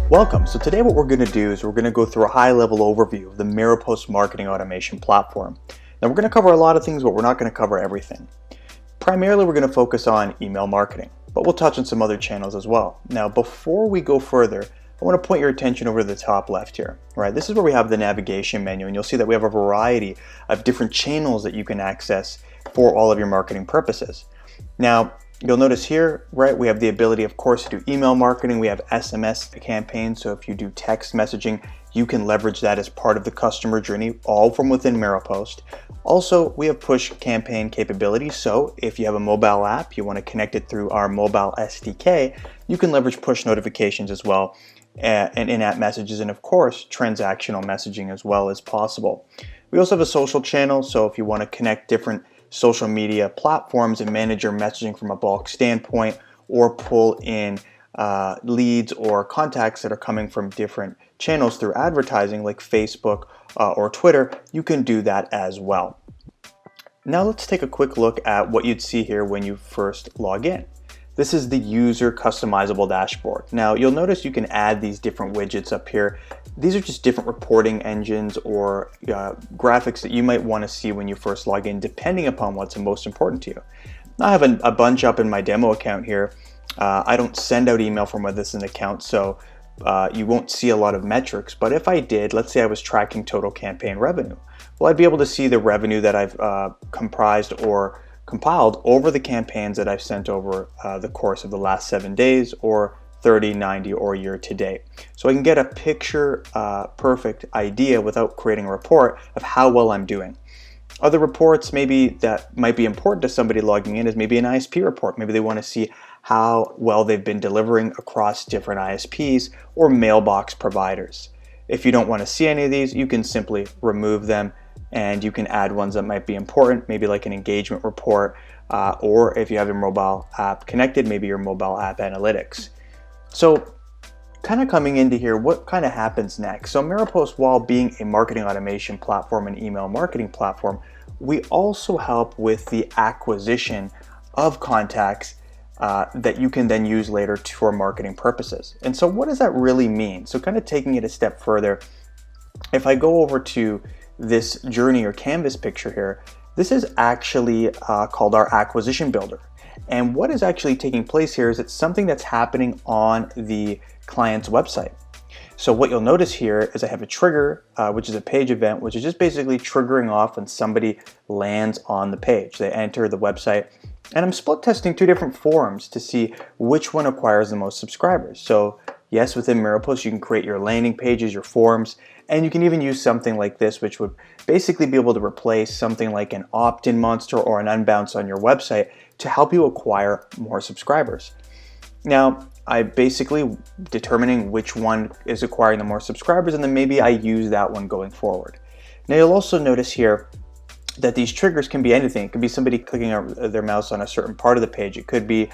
Welcome. So today what we're going to do is we're going to go through a high-level overview of the Maropost marketing automation platform. Now we're going to cover a lot of things, but we're not going to cover everything. Primarily we're going to focus on email marketing, but we'll touch on some other channels as well. Now before we go further, I want to point your attention over to the top left here. Right, this is where we have the navigation menu, and you'll see that we have a variety of different channels that you can access for all of your marketing purposes. Now you'll notice here, right, we have the ability, of course, to do email marketing. We have SMS campaigns, so if you do text messaging, you can leverage that as part of the customer journey, all from within Maropost. Also, we have push campaign capabilities, so if you have a mobile app, you want to connect it through our mobile SDK, you can leverage push notifications as well, and in-app messages, and of course, transactional messaging as well as possible. We also have a social channel, so if you want to connect different social media platforms and manage your messaging from a bulk standpoint, or pull in leads or contacts that are coming from different channels through advertising like Facebook or Twitter, you can do that as well. Now let's take a quick look at what you'd see here when you first log in. This is the user customizable dashboard. Now you'll notice you can add these different widgets up here. These are just different reporting engines or graphics that you might want to see when you first log in, depending upon what's most important to you. I have a bunch up in my demo account here. I don't send out email from this account, so you won't see a lot of metrics. But if I did, let's say I was tracking total campaign revenue, well, I'd be able to see the revenue that I've comprised or compiled over the campaigns that I've sent over the course of the last 7 days, or 30, 90, or year to date. So I can get a picture perfect idea without creating a report of how well I'm doing. Other reports maybe that might be important to somebody logging in is maybe an ISP report. Maybe they want to see how well they've been delivering across different ISPs or mailbox providers. If you don't want to see any of these, you can simply remove them, and you can add ones that might be important, maybe like an engagement report, or if you have your mobile app connected, maybe your mobile app analytics. So kind of coming into here, what kind of happens next? So Maropost, while being a marketing automation platform and email marketing platform, we also help with the acquisition of contacts that you can then use later for marketing purposes. And so what does that really mean? So kind of taking it a step further, if I go over to this journey or canvas picture here, this is actually called our acquisition builder. And what is actually taking place here is it's something that's happening on the client's website. So what you'll notice here is I have a trigger, which is a page event, which is just basically triggering off when somebody lands on the page. They enter the website, and I'm split testing two different forums to see which one acquires the most subscribers. So yes, within Maropost, you can create your landing pages, your forms, and you can even use something like this, which would basically be able to replace something like an opt-in monster or an unbounce on your website to help you acquire more subscribers. Now, I basically determining which one is acquiring the more subscribers, and then maybe I use that one going forward. Now, you'll also notice here that these triggers can be anything. It could be somebody clicking their mouse on a certain part of the page. It could be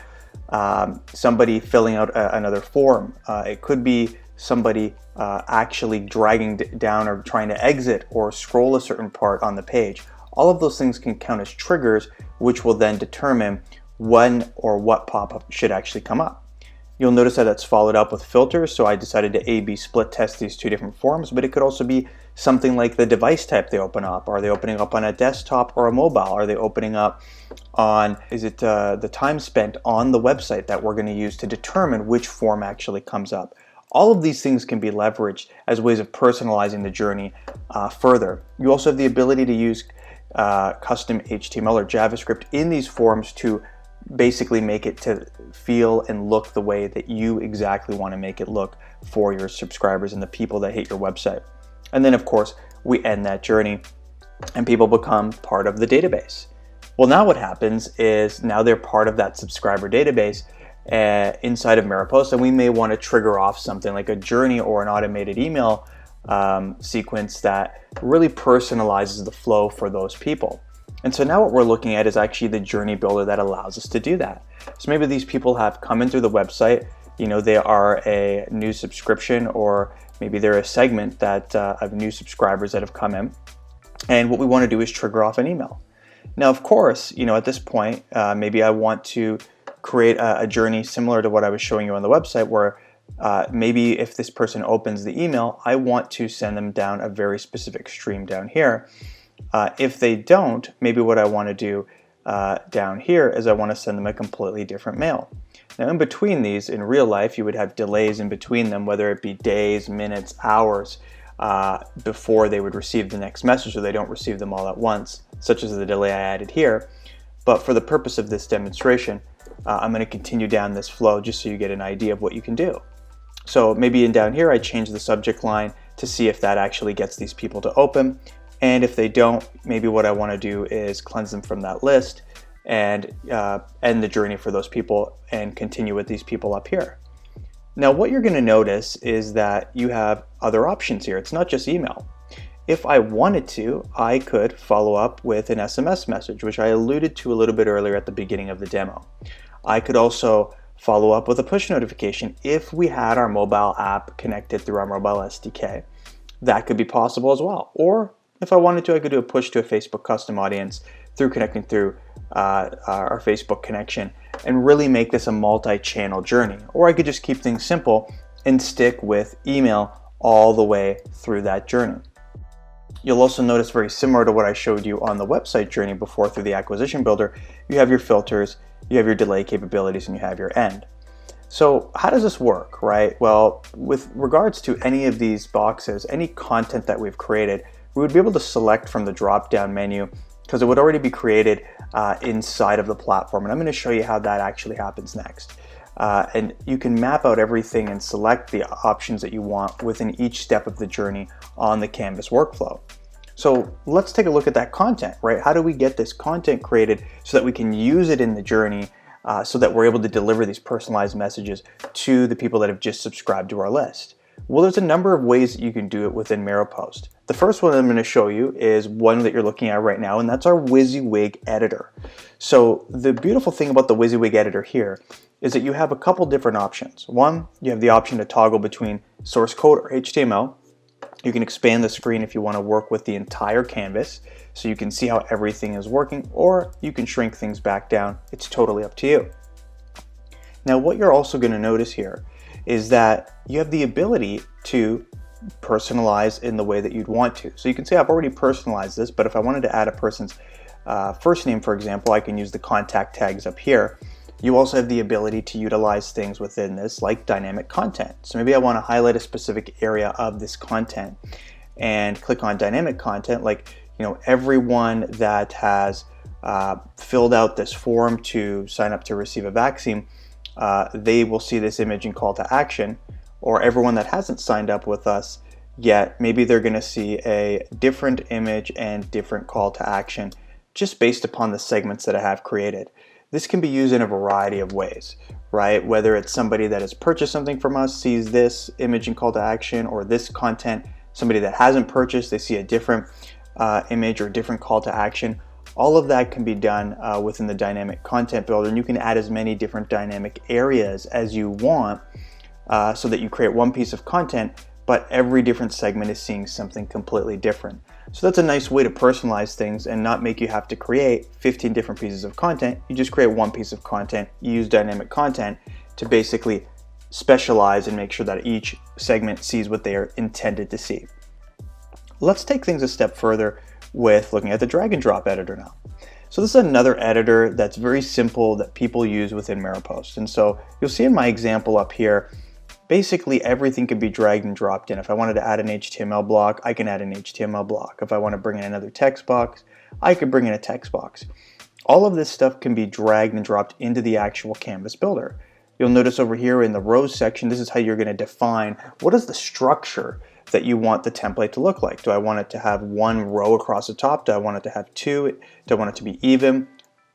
somebody filling out another form. It could be somebody actually dragging down or trying to exit or scroll a certain part on the page. All of those things can count as triggers, which will then determine when or what pop-up should actually come up. You'll notice that it's followed up with filters, so I decided to A/B split test these two different forms, but it could also be something like the device type they open up. Are they opening up on a desktop or a mobile? Are they opening up on, is it the time spent on the website that we're going to use to determine which form actually comes up? All of these things can be leveraged as ways of personalizing the journey further. You also have the ability to use custom HTML or JavaScript in these forms to basically make it to feel and look the way that you exactly want to make it look for your subscribers and the people that hit your website. And then of course, we end that journey and people become part of the database. Well, now what happens is now they're part of that subscriber database inside of Maropost, and we may want to trigger off something like a journey or an automated email sequence that really personalizes the flow for those people. And so now what we're looking at is actually the journey builder that allows us to do that. So maybe these people have come in through the website, you know, they are a new subscription, or maybe they're a segment that of new subscribers that have come in. And what we want to do is trigger off an email. Now, of course, you know, at this point, maybe I want to create a journey similar to what I was showing you on the website, where maybe if this person opens the email, I want to send them down a very specific stream down here. If they don't, maybe what I want to do down here is I want to send them a completely different mail. Now in between these, in real life, you would have delays in between them, whether it be days, minutes, hours, before they would receive the next message, so they don't receive them all at once, such as the delay I added here. But for the purpose of this demonstration, I'm going to continue down this flow just so you get an idea of what you can do. So maybe down here I change the subject line to see if that actually gets these people to open. And if they don't, maybe what I want to do is cleanse them from that list and end the journey for those people and continue with these people up here. Now what you're going to notice is that you have other options here. It's not just email. If I wanted to, I could follow up with an SMS message, which I alluded to a little bit earlier at the beginning of the demo. I could also follow up with a push notification if we had our mobile app connected through our mobile SDK. That could be possible as well. Or if I wanted to, I could do a push to a Facebook custom audience through connecting through our Facebook connection and really make this a multi-channel journey. Or I could just keep things simple and stick with email all the way through that journey. You'll also notice, very similar to what I showed you on the website journey before through the acquisition builder, you have your filters, you have your delay capabilities, and you have your end. So how does this work, right? Well, with regards to any of these boxes, any content that we've created, we would be able to select from the drop-down menu because it would already be created inside of the platform. And I'm going to show you how that actually happens next. And you can map out everything and select the options that you want within each step of the journey on the Canvas workflow. So let's take a look at that content, right? How do we get this content created so that we can use it in the journey so that we're able to deliver these personalized messages to the people that have just subscribed to our list? Well, there's a number of ways that you can do it within Maropost. The first one I'm going to show you is one that you're looking at right now, and that's our WYSIWYG editor. So the beautiful thing about the WYSIWYG editor here is that you have a couple different options. One, you have the option to toggle between source code or HTML. You can expand the screen if you want to work with the entire canvas so you can see how everything is working, or you can shrink things back down. It's totally up to you. Now what you're also going to notice here is that you have the ability to personalize in the way that you'd want to. So you can see I've already personalized this, but if I wanted to add a person's first name, for example, I can use the contact tags up here. You also have the ability to utilize things within this like dynamic content. So maybe I want to highlight a specific area of this content and click on dynamic content, like, you know, everyone that has filled out this form to sign up to receive a vaccine, they will see this image and call to action. Or everyone that hasn't signed up with us yet, maybe they're going to see a different image and different call to action just based upon the segments that I have created. This can be used in a variety of ways, right? Whether it's somebody that has purchased something from us sees this image and call to action, or this content, somebody that hasn't purchased, they see a different image or different call to action. All of that can be done within the dynamic content builder, and you can add as many different dynamic areas as you want so that you create one piece of content, but every different segment is seeing something completely different. So that's a nice way to personalize things and not make you have to create 15 different pieces of content. You just create one piece of content, you use dynamic content to basically specialize and make sure that each segment sees what they are intended to see. Let's take things a step further with looking at the drag and drop editor now. So this is another editor that's very simple that people use within Maropost. And so you'll see in my example up here, basically everything can be dragged and dropped in. If I wanted to add an HTML block, I can add an HTML block. If I want to bring in another text box, I could bring in a text box. All of this stuff can be dragged and dropped into the actual Canvas builder. You'll notice over here in the rows section, this is how you're going to define what is the structure that you want the template to look like. Do I want it to have one row across the top? Do I want it to have two? Do I want it to be even?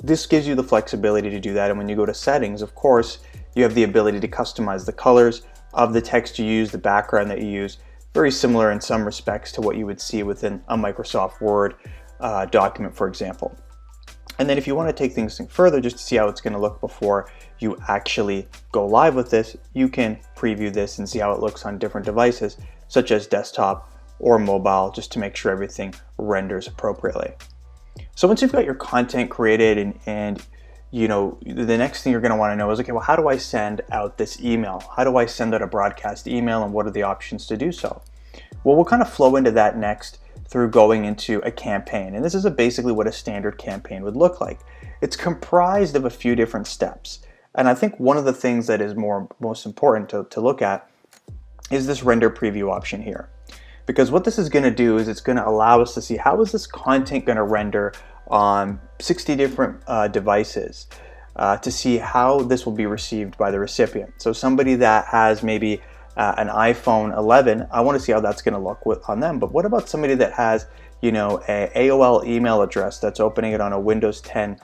This gives you the flexibility to do that. And when you go to settings, of course, you have the ability to customize the colors of the text you use, the background that you use. Very similar in some respects to what you would see within a Microsoft Word document, for example. And then if you want to take things further just to see how it's going to look before you actually go live with this, you can preview this and see how it looks on different devices, such as desktop or mobile, just to make sure everything renders appropriately. So once you've got your content created and the next thing you're going to want to know is, okay, well, how do I send out this email? How do I send out a broadcast email, and what are the options to do so? Well, we'll kind of flow into that next through going into a campaign. And this is basically what a standard campaign would look like. It's comprised of a few different steps. And I think one of the things that is most important to look at is this render preview option here. Because what this is going to do is it's going to allow us to see how is this content going to render on 60 different devices to see how this will be received by the recipient. So somebody that has maybe an iPhone 11, I want to see how that's going to look on them. But what about somebody that has, a AOL email address that's opening it on a Windows 10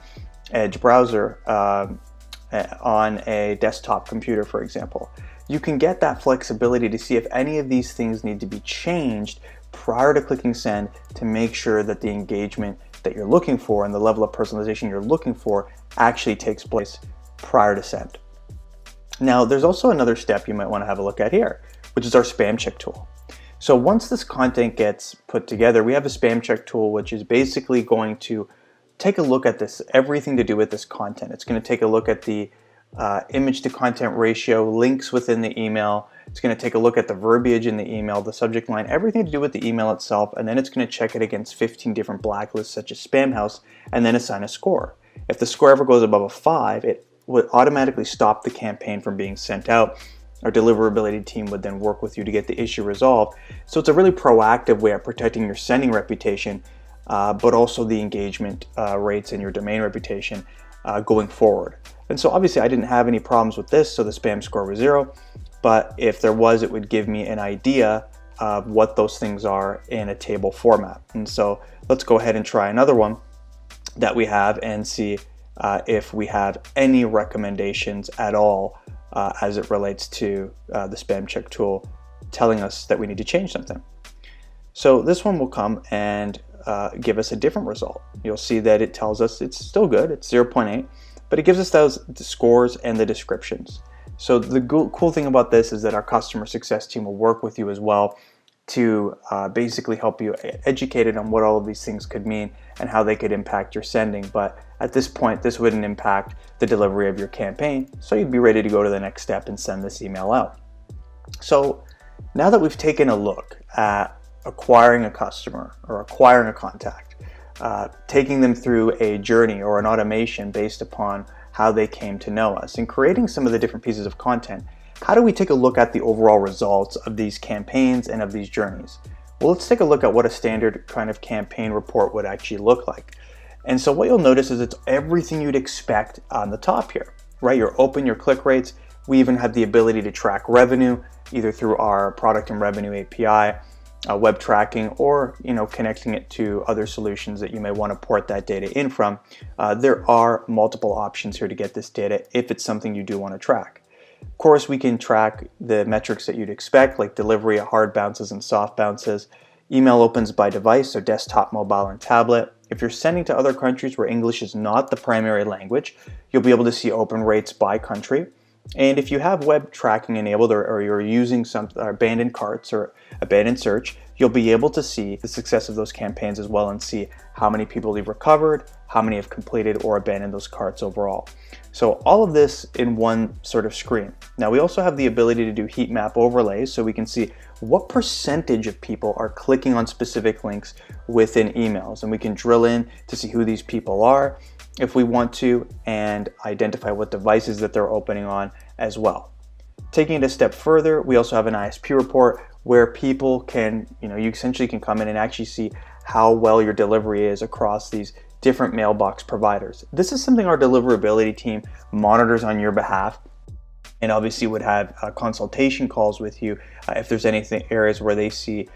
Edge browser on a desktop computer, for example? You can get that flexibility to see if any of these things need to be changed prior to clicking send to make sure that the engagement that you're looking for and the level of personalization you're looking for actually takes place prior to send. Now, there's also another step you might want to have a look at here, which is our spam check tool. So once this content gets put together, we have a spam check tool, which is basically going to take a look at everything to do with this content. It's going to take a look at the image to content ratio, links within the email. It's going to take a look at the verbiage in the email, the subject line, everything to do with the email itself, and then it's going to check it against 15 different blacklists such as Spamhaus, and then assign a score. If the score ever goes above a 5, it would automatically stop the campaign from being sent out. Our deliverability team would then work with you to get the issue resolved. So it's a really proactive way of protecting your sending reputation, but also the engagement rates and your domain reputation going forward. And so obviously I didn't have any problems with this, so the spam score was 0. But if there was, it would give me an idea of what those things are in a table format. And so let's go ahead and try another one that we have and see if we have any recommendations at all as it relates to the spam check tool telling us that we need to change something. So this one will come and give us a different result. You'll see that it tells us it's still good, it's 0.8, but it gives us the scores and the descriptions. So the cool thing about this is that our customer success team will work with you as well to basically help you educated on what all of these things could mean and how they could impact your sending. But at this point, this wouldn't impact the delivery of your campaign, so you'd be ready to go to the next step and send this email out. So now that we've taken a look at acquiring a customer or acquiring a contact, taking them through a journey or an automation based upon how they came to know us, and creating some of the different pieces of content, how do we take a look at the overall results of these campaigns and of these journeys? Well, let's take a look at what a standard kind of campaign report would actually look like. And so what you'll notice is it's everything you'd expect on the top here, right? Your open, your click rates. We even have the ability to track revenue, either through our product and revenue API, web tracking, or connecting it to other solutions that you may want to port that data in from. There are multiple options here to get this data if it's something you do want to track. Of course, we can track the metrics that you'd expect, like delivery of hard bounces and soft bounces, email opens by device, so desktop, mobile, and tablet. If you're sending to other countries where English is not the primary language, you'll be able to see open rates by country. And if you have web tracking enabled or you're using some abandoned carts or abandoned search, you'll be able to see the success of those campaigns as well and see how many people you've recovered, how many have completed or abandoned those carts overall. So all of this in one sort of screen. Now we also have the ability to do heat map overlays, so we can see what percentage of people are clicking on specific links within emails, and we can drill in to see who these people are if we want to, and identify what devices that they're opening on as well. Taking it a step further, we also have an ISP report where people can, you essentially can come in and actually see how well your delivery is across these different mailbox providers. This is something our deliverability team monitors on your behalf, and obviously would have consultation calls with you if there's anything areas where they see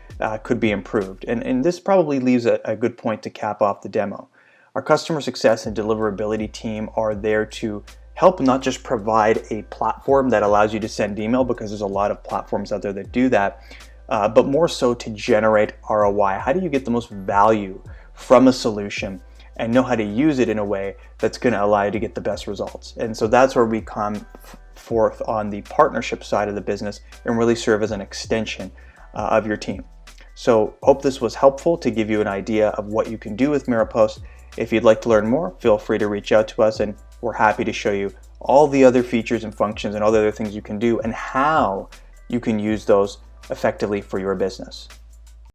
could be improved. And this probably leaves a good point to cap off the demo. Our customer success and deliverability team are there to help not just provide a platform that allows you to send email, because there's a lot of platforms out there that do that, but more so to generate ROI. How do you get the most value from a solution and know how to use it in a way that's going to allow you to get the best results? And so that's where we come forth on the partnership side of the business and really serve as an extension of your team. So hope this was helpful to give you an idea of what you can do with Maropost. If you'd like to learn more, feel free to reach out to us, and we're happy to show you all the other features and functions and all the other things you can do and how you can use those effectively for your business.